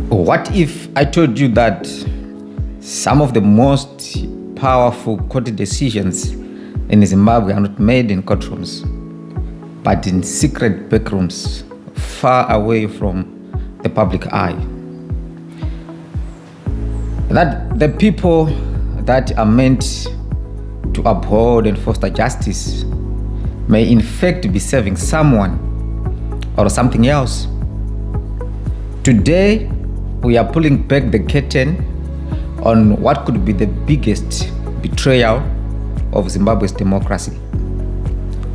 What if I told you that some of the most powerful court decisions in Zimbabwe are not made in courtrooms, but in secret backrooms, far away from the public eye? That the people that are meant to uphold and foster justice may in fact be serving someone or something else. Today, we are pulling back the curtain on what could be the biggest betrayal of Zimbabwe's democracy: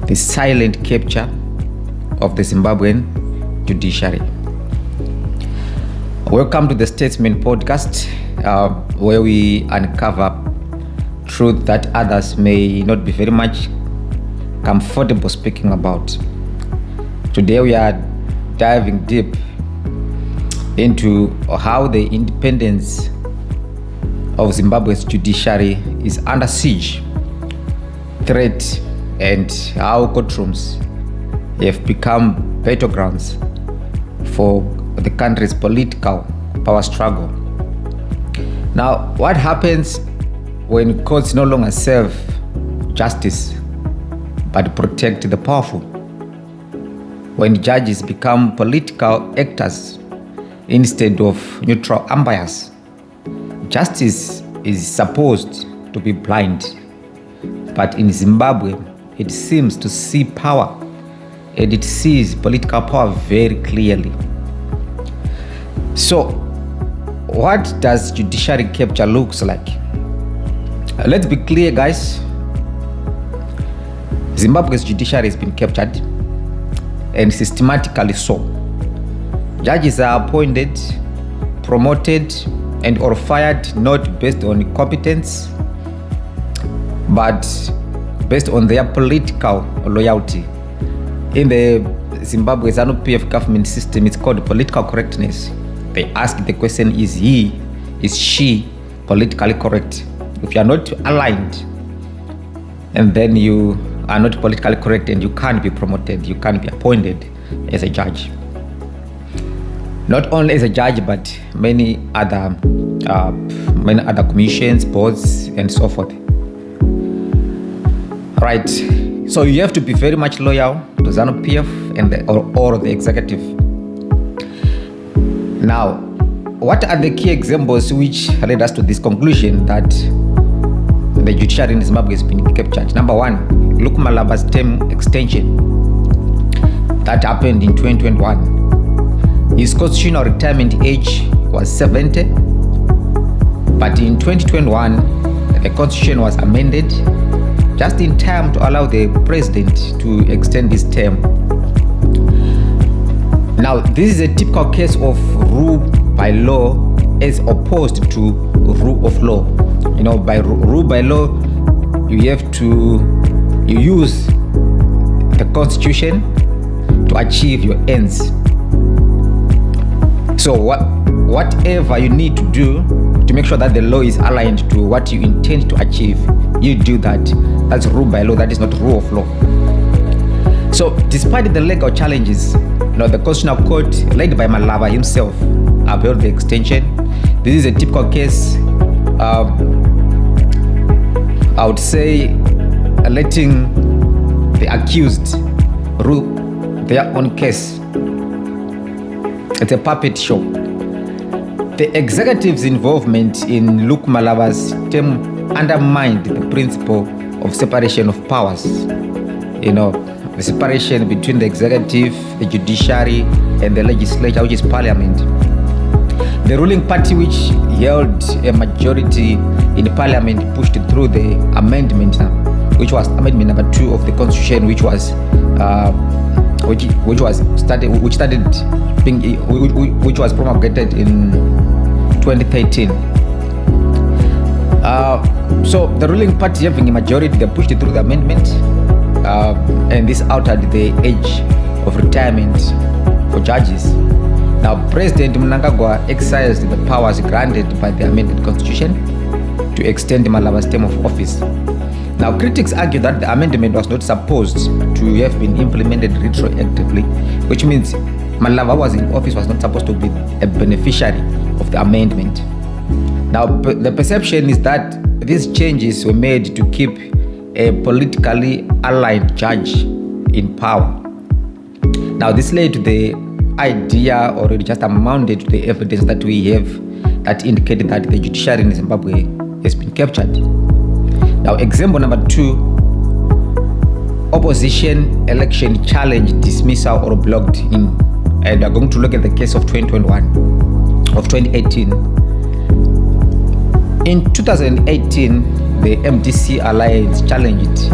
the silent capture of the Zimbabwean judiciary. Welcome to the Statesman podcast, where we uncover truth that others may not be very much comfortable speaking about. Today we are diving deep into how the independence of Zimbabwe's judiciary is under siege, threat, and how courtrooms have become battlegrounds for the country's political power struggle. Now, what happens when courts no longer serve justice but protect the powerful? When judges become political actors instead of neutral umpires? Justice is supposed to be blind, but in Zimbabwe, it seems to see power, and it sees political power very clearly. So, what does judiciary capture looks like? Let's be clear, guys. Zimbabwe's judiciary has been captured, and systematically so. Judges are appointed, promoted, and or fired not based on competence, but based on their political loyalty. In the Zimbabwe's ZANU-PF government system, it's called political correctness. They ask the question, is she politically correct? If you are not aligned, and then you are not politically correct, and you can't be promoted, you can't be appointed as a judge. Not only as a judge, but many other commissions, boards, and so forth. Right. So you have to be very much loyal to ZANU-PF and or the executive. Now, what are the key examples which led us to this conclusion that the judiciary in Zimbabwe has been captured? Number one, Luke Malaba's term extension that happened in 2021. His constitutional retirement age was 70, but in 2021, the constitution was amended just in time to allow the president to extend his term. Now, this is a typical case of rule by law as opposed to rule of law. You know, by rule by law, you use the constitution to achieve your ends. So whatever you need to do to make sure that the law is aligned to what you intend to achieve, you do that. That's rule by law. That is not rule of law. So despite the legal challenges, the Constitutional Court, led by Malaba himself, upheld the extension. This is a typical case, I would say, letting the accused rule their own case. It's a puppet show. The executive's involvement in Luke Malaba's term undermined the principle of separation of powers. The separation between the executive, the judiciary, and the legislature, which is parliament. The ruling party, which held a majority in parliament, pushed through the amendment, which was amendment number 2 of the constitution, which was promulgated in 2013. So the ruling party having a majority, they pushed through the amendment, and this altered the age of retirement for judges. Now, President Mnangagwa exercised the powers granted by the amended constitution to extend Malaba's term of office. Now, critics argue that the amendment was not supposed to have been implemented retroactively, which means Malaba was in office was not supposed to be a beneficiary of the amendment. Now, the perception is that these changes were made to keep a politically aligned judge in power. Now, this led to the idea, or it just amounted to the evidence that we have that indicated that the judiciary in Zimbabwe has been captured. Now, example number 2, opposition election challenge, dismissal, or blocked in. And we're going to look at the case of 2018. In 2018, the MDC Alliance challenged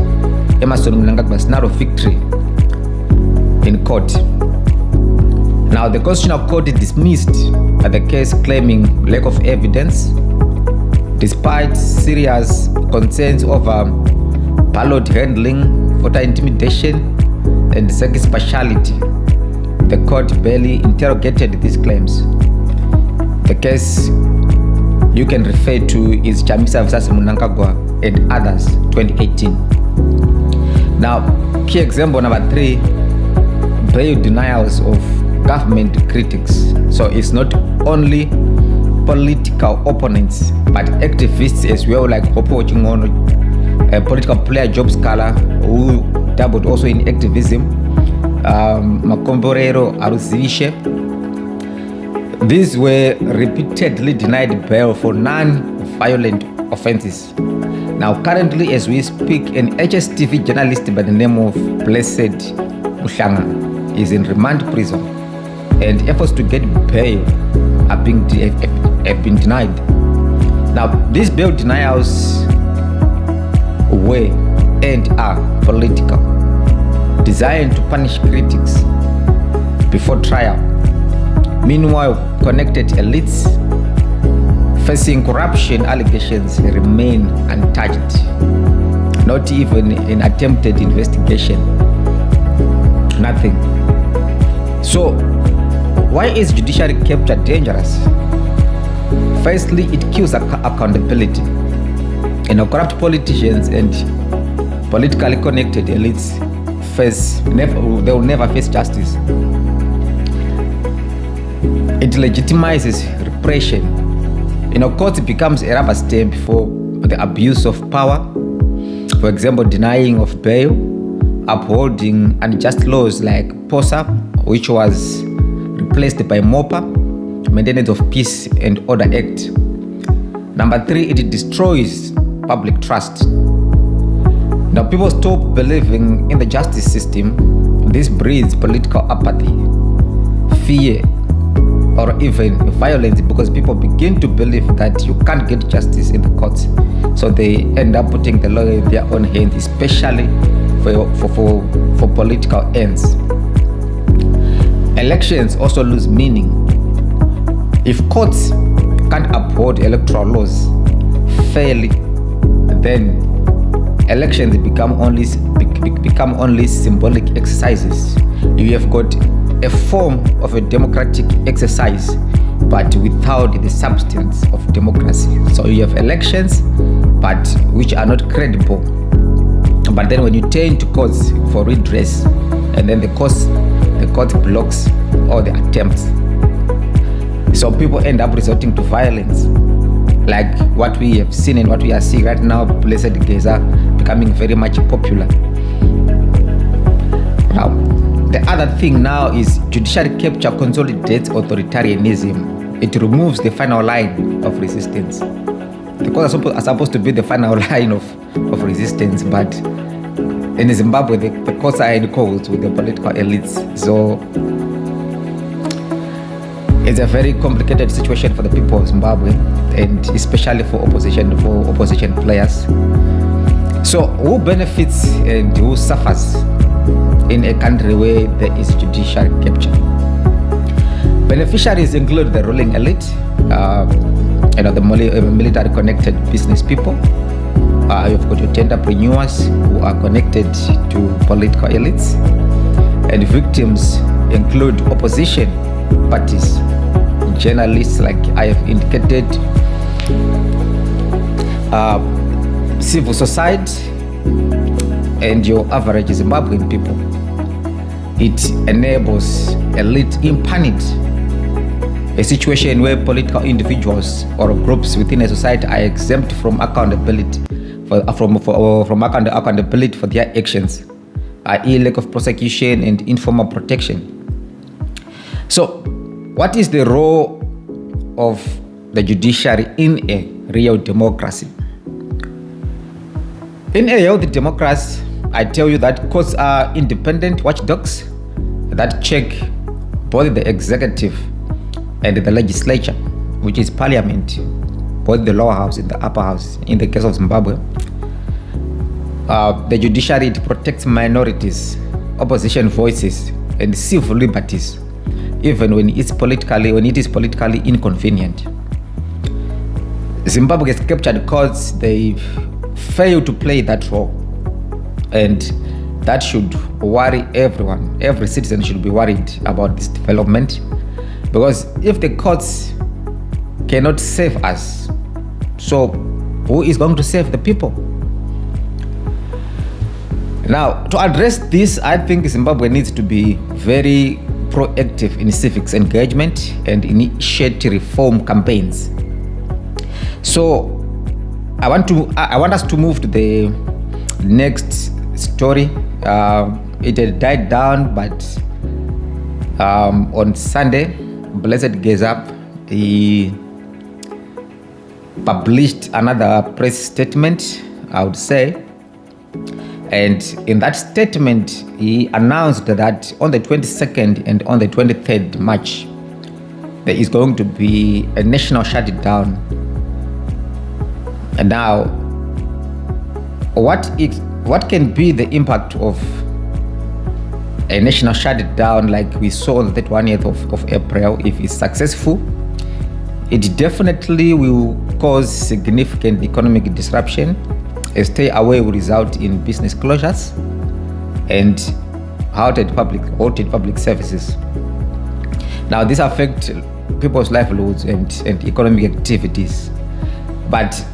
Emerson Mnangagwa's narrow victory in court. Now, the Constitutional Court dismissed the case, claiming lack of evidence, despite serious concerns over ballot handling, voter intimidation, and circuit partiality. The court barely interrogated these claims. The case you can refer to is Chamisa vs. Mnangagwa and others, 2018. Now, key example number 3, bail denials of government critics. So it's not only political opponents, but activists as well, like Popo Chingono, a political player Job Scala, who dabbled also in activism, Makomborero Aruzivishe. These were repeatedly denied bail for non-violent offenses. Now, currently, as we speak, an HSTV journalist by the name of Blessed Muhlanga is in remand prison, and efforts to get bail have been denied. Now, these bail denials were and are political, designed to punish critics before trial. Meanwhile, connected elites facing corruption allegations remain untouched, not even an attempted investigation. Nothing. So, why is judiciary capture dangerous? Firstly, it kills accountability. Corrupt politicians and politically connected elites they will never face justice. It legitimizes repression. Court becomes a rubber stamp for the abuse of power. For example, denying of bail, upholding unjust laws like POSA, which was replaced by MOPA, Maintenance of Peace and Order Act. Number 3, it destroys public trust. Now, people stop believing in the justice system. This breeds political apathy, fear, or even violence, because people begin to believe that you can't get justice in the courts. So they end up putting the law in their own hands, especially for political ends. Elections also lose meaning. If courts can't uphold electoral laws fairly, then elections become only symbolic exercises. You have got a form of a democratic exercise, but without the substance of democracy. So you have elections, but which are not credible. But then when you turn to courts for redress, and then the court blocks all the attempts. So people end up resorting to violence, like what we have seen and what we are seeing right now. Blessed Geza becoming very much popular. Now, the other thing now is judiciary capture consolidates authoritarianism. It removes the final line of resistance. The courts are supposed to be the final line of resistance, but in Zimbabwe, the courts are in cahoots with the political elites. So it's a very complicated situation for the people of Zimbabwe, and especially for opposition players. So who benefits and who suffers in a country where there is judicial capture? Beneficiaries include the ruling elite, the military connected business people. You've got your entrepreneurs who are connected to political elites, and victims include opposition parties, journalists, like I have indicated, civil society, and your average Zimbabwean people. It enables elite impunity a situation where political individuals or groups within a society are exempt from accountability accountability for their actions, i.e. lack of prosecution and informal protection. So what is the role of the judiciary in a real democracy? In a healthy democracy, I tell you that courts are independent watchdogs that check both the executive and the legislature, which is parliament, both the lower house and the upper house. In the case of Zimbabwe, the judiciary, it protects minorities, opposition voices, and civil liberties, even when it is politically inconvenient. Zimbabwe's captured courts, they fail to play that role, and that should worry everyone. Every citizen should be worried about this development, because if the courts cannot save us, so who is going to save the people? Now, to address this, I think Zimbabwe needs to be very proactive in civics engagement and initiate reform campaigns. So I want us to move to the next story. It had died down, but on Sunday, Blessed Gets Up, he published another press statement, I would say. And in that statement, he announced that on the 22nd and on the 23rd March, there is going to be a national shutdown. And now, what can be the impact of a national shutdown like we saw on the 20th of April? If it's successful, it definitely will cause significant economic disruption. A stay away will result in business closures and halted public services. Now, this affects people's livelihoods and economic activities. But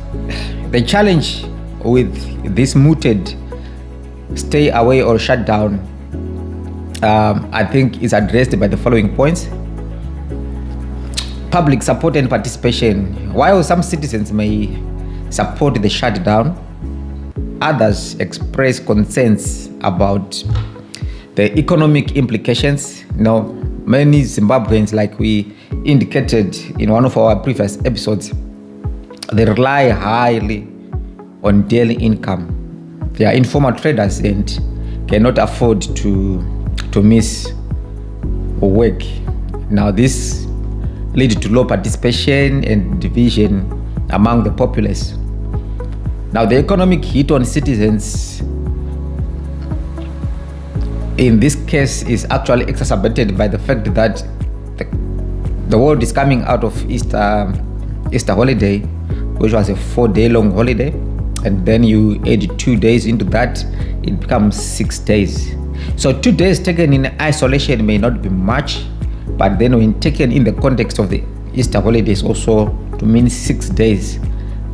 the challenge with this mooted stay away or shutdown, I think, is addressed by the following points. Public support and participation. While some citizens may support the shutdown, others express concerns about the economic implications. Many Zimbabweans, like we indicated in one of our previous episodes, they rely highly on daily income. They are informal traders and cannot afford to miss work. Now, this leads to low participation and division among the populace. Now, the economic hit on citizens in this case is actually exacerbated by the fact that the world is coming out of Easter holiday, which was a 4-day long holiday, and then you add 2 days into that, it becomes 6 days. So 2 days taken in isolation may not be much, but then when taken in the context of the Easter holidays also to mean 6 days,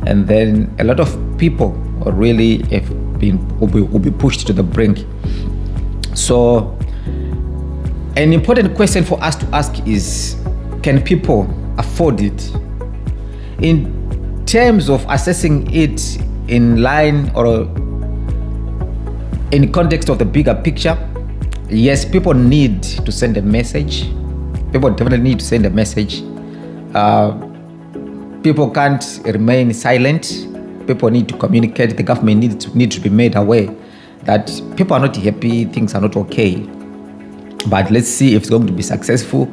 and then a lot of people really will be pushed to the brink. So an important question for us to ask is, can people afford it? In terms of assessing it in line or in context of the bigger picture, yes, people need to send a message. People definitely need to send a message. People can't remain silent. People need to communicate. The government needs to be made aware that people are not happy, things are not okay. But let's see if it's going to be successful.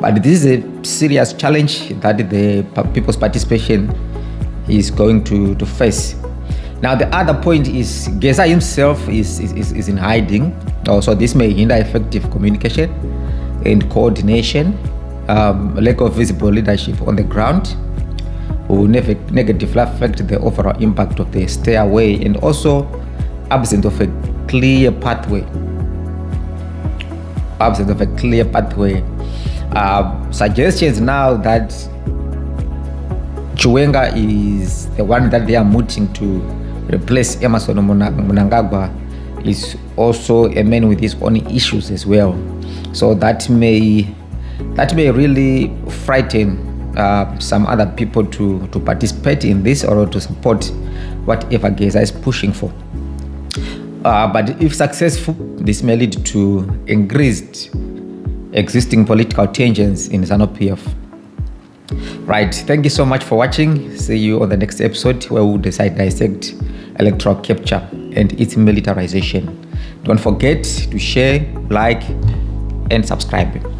But this is a serious challenge that the people's participation is going to face. Now, the other point is Geza himself is in hiding. Also, this may hinder effective communication and coordination. Lack of visible leadership on the ground will negatively affect the overall impact of the stay away, and also absence of a clear pathway. Suggestions now that Chiwenga is the one that they are mooting to replace Emerson Mnangagwa is also a man with his own issues as well. So that may That may really frighten some other people to participate in this or to support whatever Geza is pushing for. But if successful, this may lead to increased existing political tensions in ZANU-PF. Right, thank you so much for watching. See you on the next episode where we'll dissect electoral capture and its militarization. Don't forget to share, like, and subscribe.